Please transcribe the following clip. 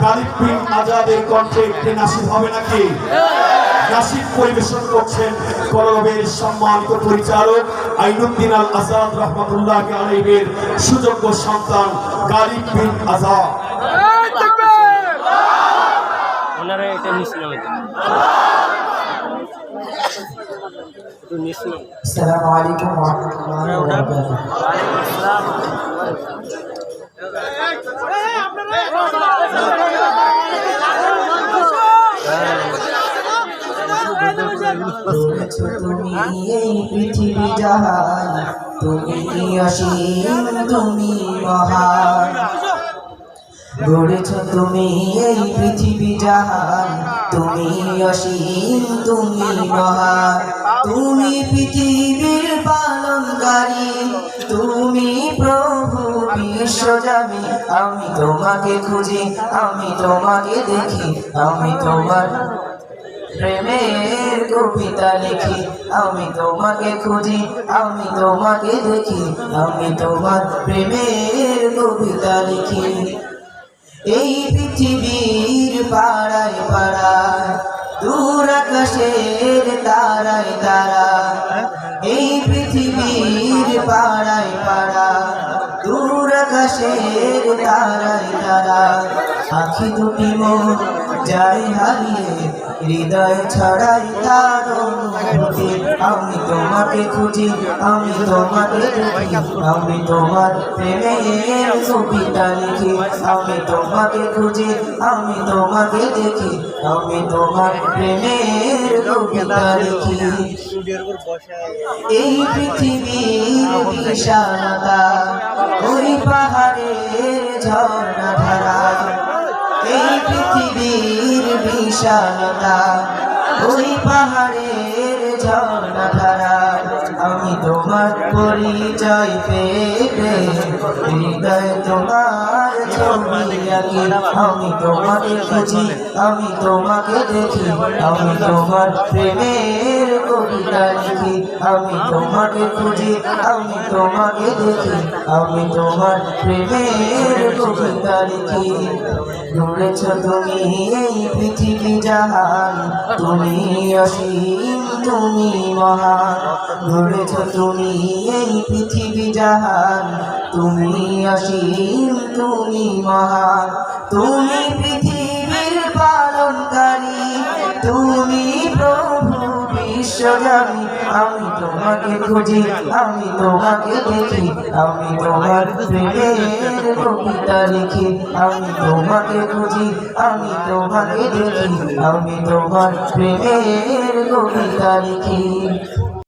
গালিব বিন আজাদের কণ্ঠে একটি নাসিব হবে নাকি? নাসিব পরিবেশন করছেন কলরবের সম্মানিত পরিচালক আইনুদ্দিন আল আজাদ রহমতুল্লাহ আলাইহির সুযোগ্য সন্তান গালিব বিন আজাদ। ওনারা এটা নিছিলাম। আসসালামু আলাইকুম ওয়া রাহমাতুল্লাহি ওয়া বারাকাতুহু। তুমি এই পৃথিবী জাহান, তুমি অসীম, তুমি মহান। গড়েছ তুমি এই পৃথিবী জাহান, তুমি অসীম, তুমি মহান। তুমি পৃথিবীর পালনকারী, তুমি প্রভু বিশ্বজামি। আমি তোমাকে খুঁজি, আমি তোমাকে দেখি, আমি তোমার প্রেমের কবিতা লিখি। আমি তোমাকে খুঁজি, আমি তোমাকে দেখি, আমি তোমার প্রেমের কবিতা লিখি। এই পৃথিবীর পাড়ায় পাড়ায়, দূর আকাশের তারায় তারায়। এই পৃথিবীর পাড়ায় পাড়ায়, দূর আকাশের তারায় তারায়। আখি দুটি মন যায় হারিয়ে, হৃদয় ছড়াই তার অনুভূতি। আমি তোমাকে খুঁজি, আমি তোমাকে দেখি, আমি তোমার প্রেমের কবিতা লিখি। আমি তোমাকে খুঁজি, আমি তোমাকে দেখি, আমি তোমার প্রেমের কবিতা লিখি। এই পৃথিবীর বিশালতা, ওই পাহাড়ের ঝর্ণা ধারা। এই পৃথিবীর বিশালতা, ওই পাহাড়ের ঝর্ণা ধারা। আমি তোমার পরিচয় পেয়ে হৃদয় তোমার ছবি আঁকি। আমি তোমাকে খুঁজি, আমি তোমাকে দেখি, আমি তোমার প্রেমের কবিতা লিখি। আমি তোমাকে খুঁজি, আমি তোমাকে দেখি, আমি তোমার প্রেমের কবিতা লিখি। গড়েছ তুমি এই পৃথিবী জাহান, তুমি অসীম, তুমি মহান। গড়েছ তুমি এই পৃথিবী জাহান, তুমি অসীম, তুমি মহান। তুমি পৃথিবীর পালনকারী, তুমি প্রভু বিশ্বজামি। আমি তোমাকে খুঁজি, আমি তোমাকে দেখি, আমি তোমার প্রেমের কবিতা লিখি। আমি তোমাকে খুঁজি, আমি তোমাকে দেখি, আমি তোমার প্রেমের কবিতা লিখি।